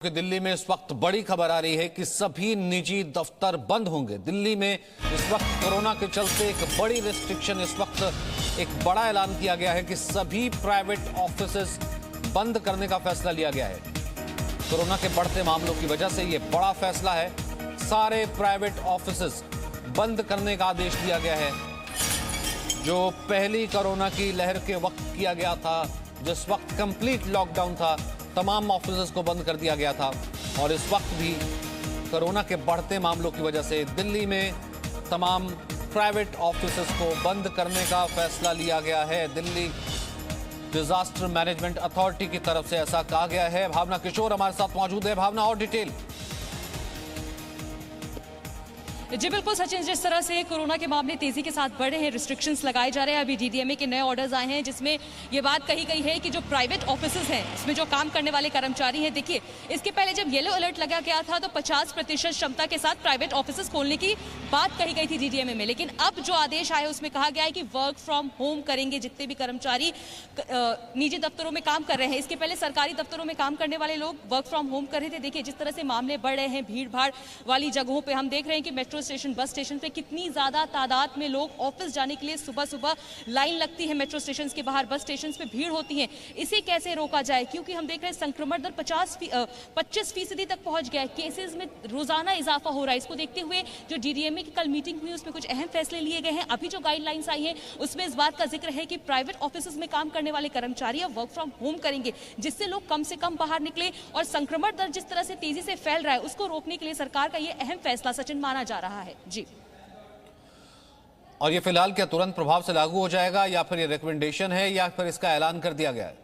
कि दिल्ली में इस वक्त बड़ी खबर आ रही है कि सभी निजी दफ्तर बंद होंगे। दिल्ली में इस वक्त कोरोना के चलते एक बड़ी रिस्ट्रिक्शन, इस वक्त एक बड़ा ऐलान किया गया है कि सभी प्राइवेट ऑफिसेज बंद करने का फैसला लिया गया है। कोरोना के बढ़ते मामलों की वजह से यह बड़ा फैसला है। सारे प्राइवेट ऑफिसेज बंद करने का आदेश दिया गया है। जो पहली कोरोना की लहर के वक्त किया गया था, जिस वक्त कंप्लीट लॉकडाउन था, तमाम ऑफिसेज को बंद कर दिया गया था और इस वक्त भी कोरोना के बढ़ते मामलों की वजह से दिल्ली में तमाम प्राइवेट ऑफिसेज को बंद करने का फैसला लिया गया है। दिल्ली डिजास्टर मैनेजमेंट अथॉरिटी की तरफ से ऐसा कहा गया है। भावना किशोर हमारे साथ मौजूद है। भावना, और डिटेल। जी बिल्कुल सचिन, जिस तरह से कोरोना के मामले तेजी के साथ बढ़ रहे हैं, रिस्ट्रिक्शंस लगाए जा रहे हैं, अभी डीडीएमए के नए ऑर्डर्स आए हैं जिसमें ये बात कही गई है कि जो प्राइवेट ऑफिसेज हैं इसमें जो काम करने वाले कर्मचारी हैं, देखिए इसके पहले जब येलो अलर्ट लगा गया था तो 50% क्षमता के साथ प्राइवेट ऑफिसेज खोलने की बात कही गई थी डीडीएमए में, लेकिन अब जो आदेश आया उसमें कहा गया है कि वर्क फ्रॉम होम करेंगे जितने भी कर्मचारी निजी दफ्तरों में काम कर रहे हैं। इसके पहले सरकारी दफ्तरों में काम करने वाले लोग वर्क फ्रॉम होम कर रहे थे। देखिए जिस तरह से मामले बढ़ रहे हैं, भीड़ भाड़ वाली जगहों पर हम देख रहे हैं कि मेट्रो स्टेशन, बस स्टेशन पे कितनी ज्यादा तादाद में लोग ऑफिस जाने के लिए सुबह सुबह लाइन लगती है। मेट्रो स्टेशन के बाहर, बस स्टेशन पे भीड़ होती है। इसे कैसे रोका जाए, क्योंकि हम देख रहे हैं संक्रमण दर 25% तक पहुंच गया है। केसेस में रोजाना इजाफा हो रहा है। इसको देखते हुए जो डीडीएमए की कल मीटिंग हुई उसमें कुछ अहम फैसले लिए गए हैं। अभी जो गाइडलाइंस आई है उसमें इस बात का जिक्र है कि प्राइवेट ऑफिस में काम करने वाले कर्मचारी अब वर्क फ्रॉम होम करेंगे, जिससे लोग कम से कम बाहर निकले और संक्रमण दर जिस तरह से तेजी से फैल रहा है उसको रोकने के लिए सरकार का यह अहम फैसला सचिन माना जा रहा है। जी, और ये फिलहाल क्या तुरंत प्रभाव से लागू हो जाएगा या फिर ये रिकमेंडेशन है या फिर इसका ऐलान कर दिया गया है?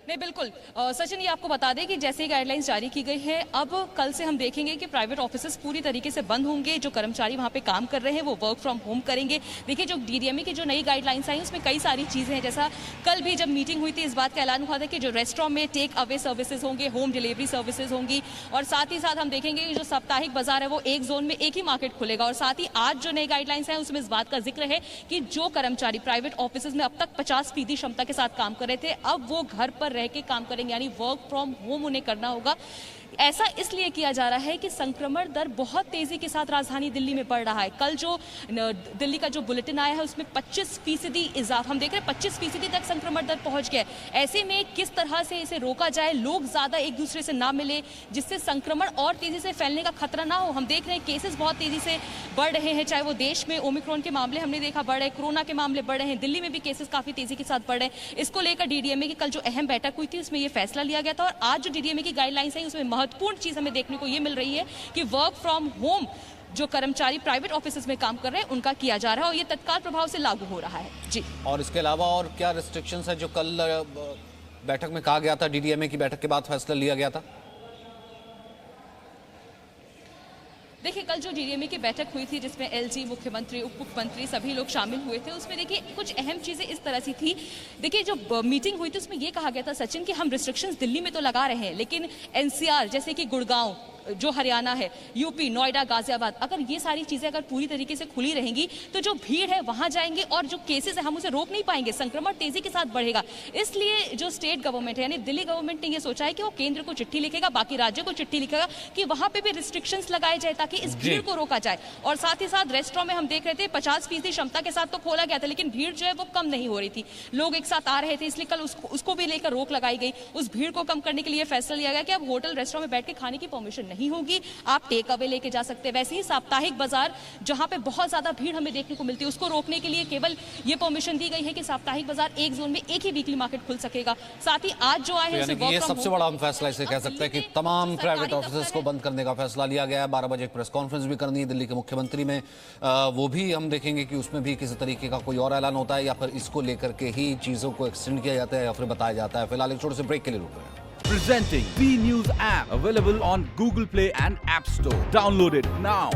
नहीं बिल्कुल सचिन, ये आपको बता दें कि जैसे ही गाइडलाइंस जारी की गई है, अब कल से हम देखेंगे कि प्राइवेट ऑफिसेज पूरी तरीके से बंद होंगे। जो कर्मचारी वहां पे काम कर रहे हैं वो वर्क फ्रॉम होम करेंगे। देखिए जो डीडीएमए की जो नई गाइडलाइंस आई उसमें कई सारी चीजें हैं। जैसा कल भी जब मीटिंग हुई थी इस बात का ऐलान हुआ था कि जो रेस्टोरेंट में टेक अवे सर्विसेज होंगे, होम डिलीवरी सर्विसेज होंगी, और साथ ही साथ हम देखेंगे कि जो साप्ताहिक बाजार है वो एक जोन में एक ही मार्केट खुलेगा। और साथ ही आज जो नई गाइडलाइंस है उसमें इस बात का जिक्र है कि जो कर्मचारी प्राइवेट ऑफिसेज में अब तक 50% क्षमता के साथ काम कर रहे थे, अब वो घर पर रह के काम करेंगे, यानी वर्क फ्रॉम होम उन्हें करना होगा। ऐसा इसलिए किया जा रहा है कि संक्रमण दर बहुत तेजी के साथ राजधानी दिल्ली में बढ़ रहा है। कल जो दिल्ली का जो बुलेटिन आया है उसमें 25% इजाफा हम देख रहे हैं, 25% तक संक्रमण दर पहुंच गया। ऐसे में किस तरह से इसे रोका जाए, लोग ज्यादा एक दूसरे से ना मिले, जिससे संक्रमण और तेजी से फैलने का खतरा ना हो। हम देख रहे हैं केसेस बहुत तेजी से बढ़ रहे हैं, चाहे वो देश में ओमिक्रॉन के मामले हमने देखा बढ़ रहे, कोरोना के मामले बढ़ रहे हैं, दिल्ली में भी केसेस काफी तेजी के साथ बढ़ रहे हैं। इसको लेकर डीडीएमए की कल जो अहम बैठक हुई थी उसमें यह फैसला लिया गया था। और आज जो डीडीएमए की गाइडलाइंस है उसमें महत्वपूर्ण चीज हमें देखने को ये मिल रही है कि वर्क फ्रॉम होम जो कर्मचारी प्राइवेट ऑफिसेज में काम कर रहे हैं उनका किया जा रहा है और ये तत्काल प्रभाव से लागू हो रहा है। जी, और इसके अलावा और क्या रिस्ट्रिक्शंस है जो कल बैठक में कहा गया था, डीडीएमए की बैठक के बाद फैसला लिया गया था? देखिए कल जो डीडीएमए की बैठक हुई थी जिसमें एलजी, मुख्यमंत्री, उप मुख्यमंत्री सभी लोग शामिल हुए थे, उसमें देखिए कुछ अहम चीजें इस तरह से थी। देखिए जो मीटिंग हुई थी उसमें यह कहा गया था सचिन कि हम रिस्ट्रिक्शंस दिल्ली में तो लगा रहे हैं, लेकिन एनसीआर जैसे कि गुड़गांव जो हरियाणा है, यूपी, नोएडा, गाजियाबाद, अगर ये सारी चीजें अगर पूरी तरीके से खुली रहेंगी तो जो भीड़ है वहां जाएंगे और जो केसेस है हम उसे रोक नहीं पाएंगे, संक्रमण तेजी के साथ बढ़ेगा। इसलिए जो स्टेट गवर्नमेंट है यानी दिल्ली गवर्नमेंट ने ये सोचा है कि वो केंद्र को चिट्ठी लिखेगा, बाकी राज्यों को चिट्ठी लिखेगा कि वहां पे भी रिस्ट्रिक्शंस लगाए जाए ताकि इस भीड़ को रोका जाए। और साथ ही साथ रेस्टोरेंट में हम देख रहे थे 50% क्षमता के साथ तो खोला गया था, लेकिन भीड़ जो है वो कम नहीं हो रही थी, लोग एक साथ आ रहे थे, इसलिए कल उसको भी लेकर रोक लगाई गई। उस भीड़ को कम करने के लिए फैसला लिया गया कि अब होटल रेस्टोरेंट में बैठ के खाने की परमिशन नहीं होगी, आप टेक अवे लेके जा सकते हैं। वैसे ही साप्ताहिक बाजार जहां पे बहुत ज्यादा भीड़ हमें देखने को मिलती है उसको रोकने के लिए केवल ये परमिशन दी गई है कि साप्ताहिक बाजार एक जोन में एक ही वीकली मार्केट खुल सकेगा। साथ ही आज जो आए हैं ये सबसे बड़ा हम फैसला इसे कह सकते हैं कि तमाम प्राइवेट ऑफिसेज को बंद करने का फैसला लिया गया है। 12 बजे एक प्रेस कॉन्फ्रेंस भी करनी है दिल्ली के मुख्यमंत्री में, वो भी हम देखेंगे कि उसमें भी किसी तरीके का कोई और ऐलान होता है या फिर इसको लेकर के ही चीजों को एक्सटेंड किया जाता है या फिर बताया जाता है। फिलहाल एक छोटे से ब्रेक के लिए रुक रहे हैं। Presenting B News app available on Google Play and App Store. Download it now.